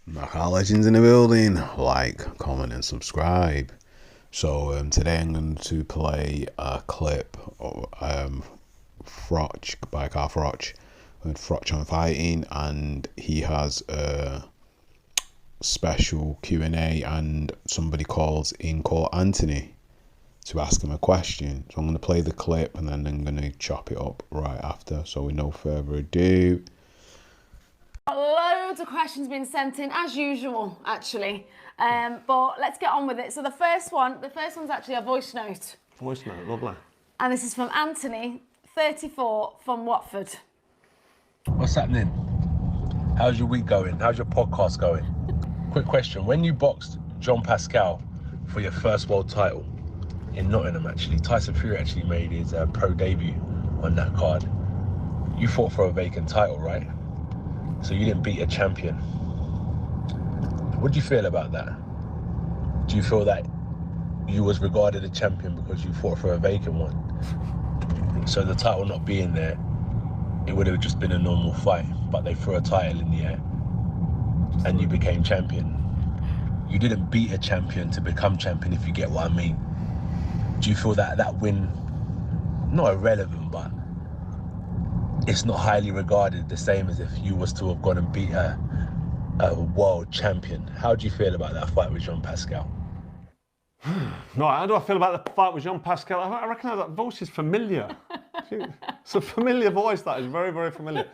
Knockout Legends in the building. Like, comment, and subscribe. So today I'm going to play a clip of Froch by Carl Froch with Froch on Fighting, and he has a special Q&A, and somebody calls in called Anthony to ask him a question. So I'm going to play the clip and then I'm going to chop it up right after. So with no further ado. Loads of questions being sent in, as usual, actually. But let's get on with it. So the first one's actually a voice note. Voice note, lovely. And this is from Anthony, 34, from Watford. What's happening? How's your week going? How's your podcast going? Quick question. When you boxed Jean Pascal for your first world title in Nottingham, actually, Tyson Fury actually made his pro debut on that card. You fought for a vacant title, right? So you didn't beat a champion. What do you feel about that? Do you feel that you was regarded a champion because you fought for a vacant one? So the title not being there, it would have just been a normal fight, but they threw a title in the air and you became champion. You didn't beat a champion to become champion, if you get what I mean. Do you feel that that win, not irrelevant, but it's not highly regarded the same as if you was to have gone and beat a world champion? How do you feel about that fight with Jean Pascal? No, how do I feel about the fight with Jean Pascal? I recognise that voice is familiar. It's a familiar voice, that is very, very familiar.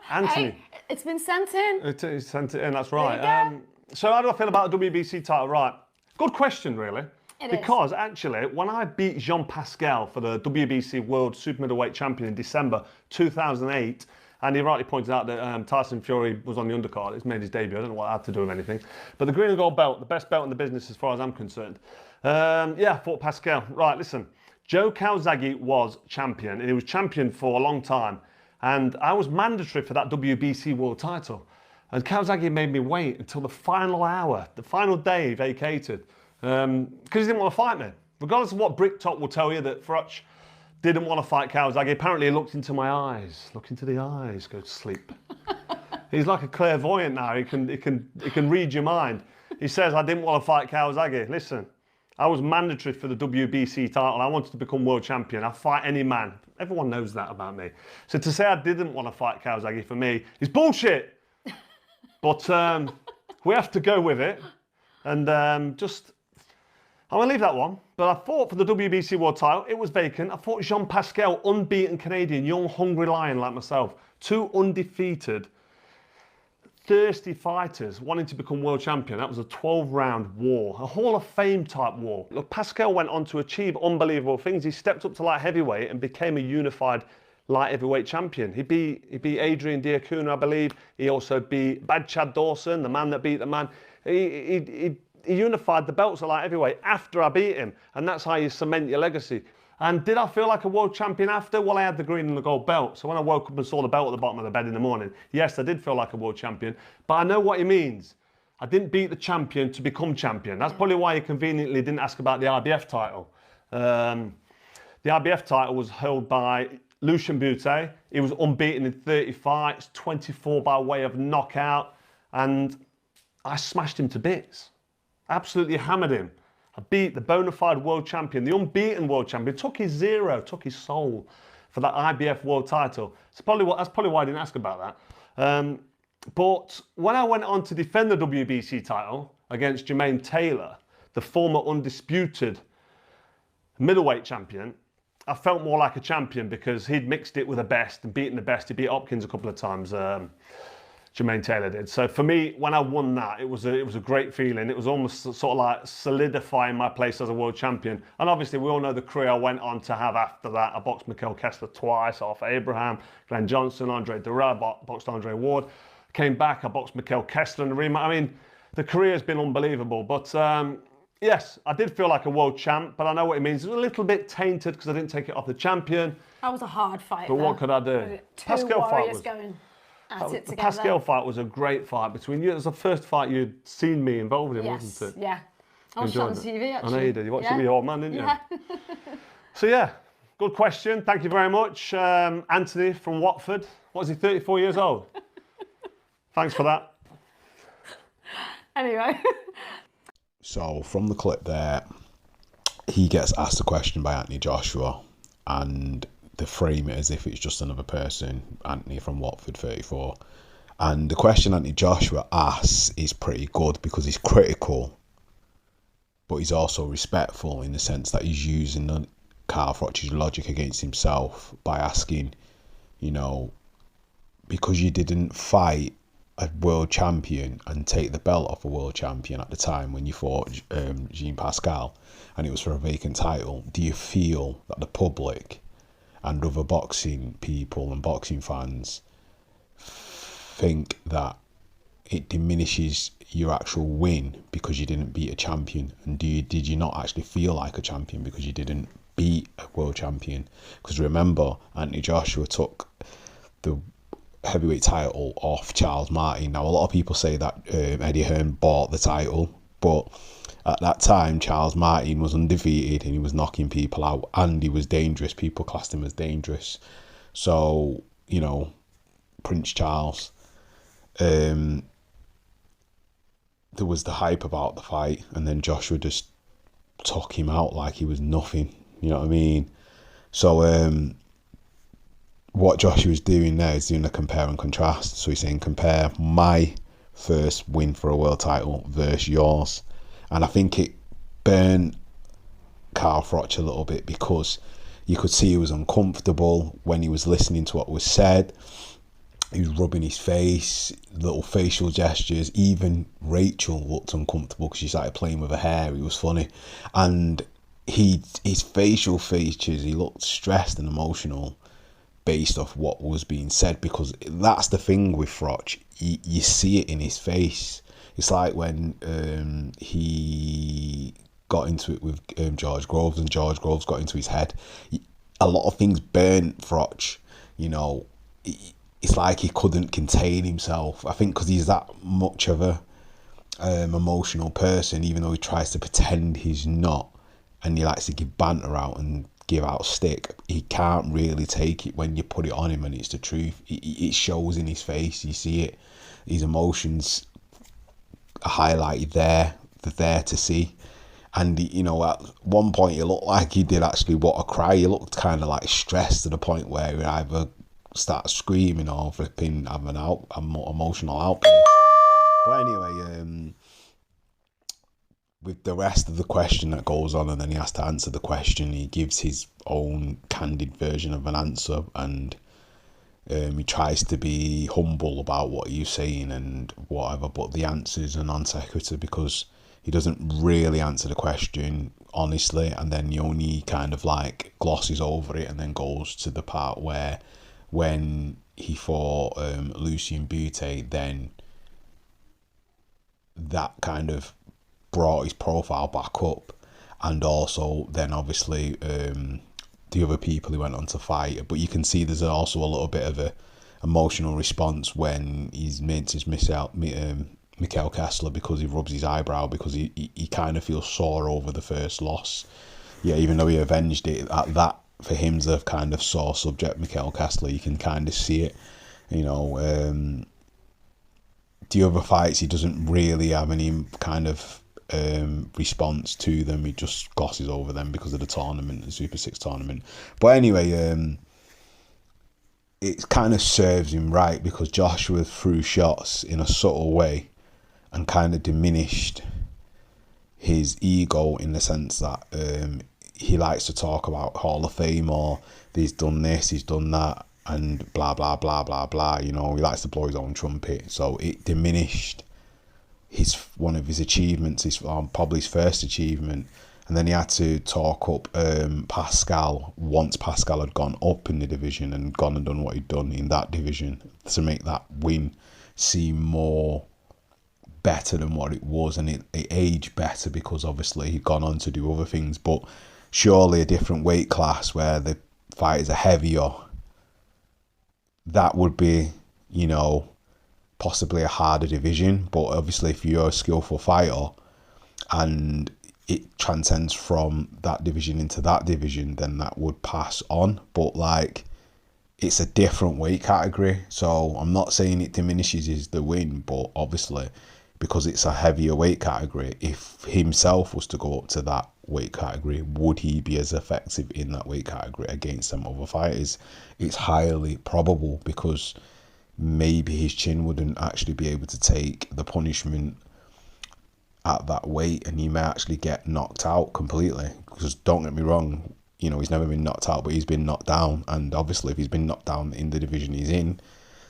Anthony. Hey, it's been sent in. He sent it in, that's right. There you go. So how do I feel about the WBC title? Right. Good question, really. Because actually, when I beat Jean Pascal for the WBC World Super Middleweight Champion in December 2008, and he rightly pointed out that Tyson Fury was on the undercard. He's made his debut. I don't know what that had to do with anything. But the green and gold belt, the best belt in the business as far as I'm concerned. Yeah, fought Pascal. Right, listen. Joe Calzaghe was champion, and he was champion for a long time. And I was mandatory for that WBC World title. And Calzaghe made me wait until the final hour, the final day he vacated. Because he didn't want to fight me. Regardless of what Bricktop will tell you, that Froch didn't want to fight Calzaghe. Apparently he looked into my eyes. Look into the eyes, go to sleep. He's like a clairvoyant now. He can read your mind. He says, I didn't want to fight Calzaghe. Listen, I was mandatory for the WBC title. I wanted to become world champion. I'd fight any man. Everyone knows that about me. So to say I didn't want to fight Calzaghe for me is bullshit. But we have to go with it. And I'm going to leave that one, but I fought for the WBC World title. It was vacant. I fought Jean Pascal, unbeaten Canadian, young, hungry lion like myself. Two undefeated, thirsty fighters wanting to become world champion. That was a 12-round war, a Hall of Fame type war. Look, Pascal went on to achieve unbelievable things. He stepped up to light heavyweight and became a unified light heavyweight champion. He beat Adrian Diacuna, I believe. He also beat Bad Chad Dawson, the man that beat the man. He unified the belts at light heavyweight after I beat him, and that's how you cement your legacy. And did I feel like a world champion after? Well, I had the green and the gold belt. So when I woke up and saw the belt at the bottom of the bed in the morning, yes, I did feel like a world champion, but I know what he means. I didn't beat the champion to become champion. That's probably why he conveniently didn't ask about the IBF title. The IBF title was held by Lucien Bute. He was unbeaten in 30 fights, 24 by way of knockout, and I smashed him to bits. Absolutely hammered him. I beat the bona fide world champion, the unbeaten world champion, took his soul for that IBF world title. That's probably why I didn't ask about that. But when I went on to defend the WBC title against Jermaine Taylor, the former undisputed middleweight champion, I felt more like a champion because he'd mixed it with the best and beaten the best. He beat Hopkins a couple of times. Jermaine Taylor did. So for me, when I won that, it was a great feeling. It was almost sort of like solidifying my place as a world champion. And obviously, we all know the career I went on to have after that. I boxed Mikel Kessler twice, Arthur Abraham, Glenn Johnson, Andre Durrell, boxed Andre Ward. Came back, I boxed Mikel Kessler in the rematch. I mean, the career has been unbelievable. But yes, I did feel like a world champ, but I know what it means. It was a little bit tainted because I didn't take it off the champion. That was a hard fight. But what could I do? Pascal fight was going. The Pascal fight was a great fight between you. It was the first fight you'd seen me involved in, wasn't it? Yeah. I watched it on TV, actually. I know you did. You watched it with your old man, didn't you? Yeah. So, yeah, good question. Thank you very much. Anthony from Watford. What is he, 34 years old? Thanks for that. Anyway. So from the clip there, he gets asked a question by Anthony Joshua, and they frame it as if it's just another person, Anthony from Watford 34. And the question Anthony Joshua asks is pretty good because he's critical, but he's also respectful in the sense that he's using Carl Froch's logic against himself by asking, you know, because you didn't fight a world champion and take the belt off a world champion at the time when you fought Jean Pascal, and it was for a vacant title, do you feel that the public and other boxing people and boxing fans think that it diminishes your actual win because you didn't beat a champion? And did you not actually feel like a champion because you didn't beat a world champion? Because remember, Anthony Joshua took the heavyweight title off Charles Martin. Now, a lot of people say that Eddie Hearn bought the title, but at that time Charles Martin was undefeated and he was knocking people out and he was dangerous. People classed him as dangerous. So, you know, Prince Charles, there was the hype about the fight, and then Joshua just took him out like he was nothing. You know what I mean? So what Joshua's doing there is doing a compare and contrast. So he's saying, compare my first win for a world title versus yours. And I think it burned Carl Froch a little bit because you could see he was uncomfortable when he was listening to what was said. He was rubbing his face, little facial gestures. Even Rachel looked uncomfortable because she started playing with her hair. It was funny. And his facial features, he looked stressed and emotional based off what was being said, because that's the thing with Froch. You see it in his face. It's like when he got into it with George Groves, and George Groves got into his head. A lot of things burnt Froch, you know. It's like he couldn't contain himself. I think because he's that much of a emotional person, even though he tries to pretend he's not, and he likes to give banter out and give out stick, he can't really take it when you put it on him and it's the truth. It shows in his face. You see it. His emotions are highlighted there. They're there to see. And, you know, at one point, it looked like he did actually want to cry. He looked kind of like stressed to the point where he either start screaming or flipping, have an emotional outburst. But anyway, with the rest of the question that goes on, and then he has to answer the question, he gives his own candid version of an answer, and he tries to be humble about what he's saying and whatever, but the answers are non sequitur because he doesn't really answer the question honestly, and then he only kind of like glosses over it and then goes to the part where when he fought Lucien Butte, then that kind of brought his profile back up, and also then obviously the other people who went on to fight. But you can see there's also a little bit of a emotional response when he's mentions Mikhail Kessler, because he rubs his eyebrow because he kind of feels sore over the first loss. Yeah, even though he avenged it, that for him's a kind of sore subject, Mikhail Kessler. You can kind of see it, you know. The other fights, he doesn't really have any kind of response to them. He just glosses over them because of the tournament, the Super 6 tournament. But anyway, it kind of serves him right because Joshua threw shots in a subtle way and kind of diminished his ego in the sense that he likes to talk about Hall of Fame, or he's done this, he's done that, and blah blah blah blah blah. You know, he likes to blow his own trumpet, so it diminished one of his achievements, probably his first achievement. And then he had to talk up Pascal once Pascal had gone up in the division and gone and done what he'd done in that division, to make that win seem more better than what it was. And it aged better because obviously he'd gone on to do other things. But surely a different weight class where the fighters are heavier, that would be, you know, possibly a harder division. But obviously if you're a skillful fighter and it transcends from that division into that division, then that would pass on. But like, it's a different weight category, so I'm not saying it diminishes the win, but obviously because it's a heavier weight category. If himself was to go up to that weight category, would he be as effective in that weight category against some other fighters? It's highly probable, because maybe his chin wouldn't actually be able to take the punishment at that weight, and he may actually get knocked out completely. Because don't get me wrong, you know, he's never been knocked out, but he's been knocked down. And obviously if he's been knocked down in the division he's in,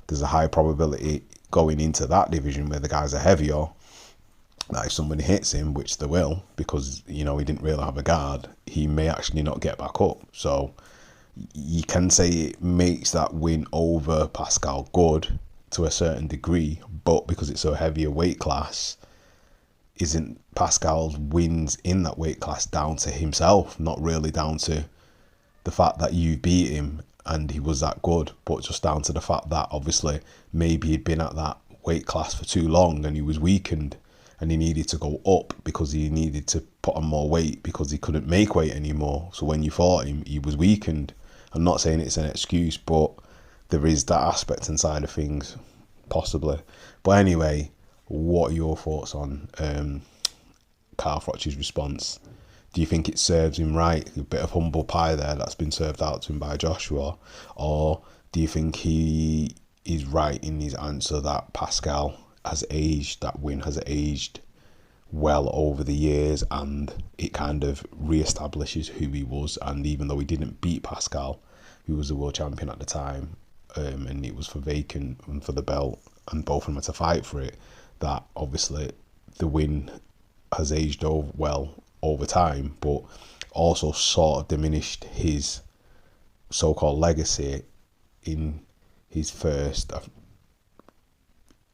there's a high probability going into that division where the guys are heavier, that if somebody hits him, which they will, because, you know, he didn't really have a guard, he may actually not get back up. So you can say it makes that win over Pascal good to a certain degree, but because it's a heavier weight class, isn't Pascal's wins in that weight class down to himself, not really down to the fact that you beat him and he was that good, but just down to the fact that obviously maybe he'd been at that weight class for too long and he was weakened, and he needed to go up because he needed to put on more weight because he couldn't make weight anymore. So when you fought him, he was weakened. I'm not saying it's an excuse, but there is that aspect inside of things, possibly. But anyway, what are your thoughts on Carl Froch's response? Do you think it serves him right? A bit of humble pie there that's been served out to him by Joshua. Or do you think he is right in his answer that Pascal has aged, that win has aged well over the years, and it kind of re-establishes who he was? And even though he didn't beat Pascal, who was the world champion at the time, and it was for vacant and for the belt, and both of them had to fight for it, that obviously the win has aged well over time, but also sort of diminished his so-called legacy in his first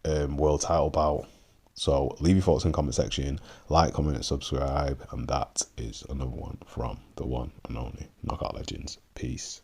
world title bout. So leave your thoughts in the comment section, like, comment and subscribe, and that is another one from the one and only Knockout Legends. Peace.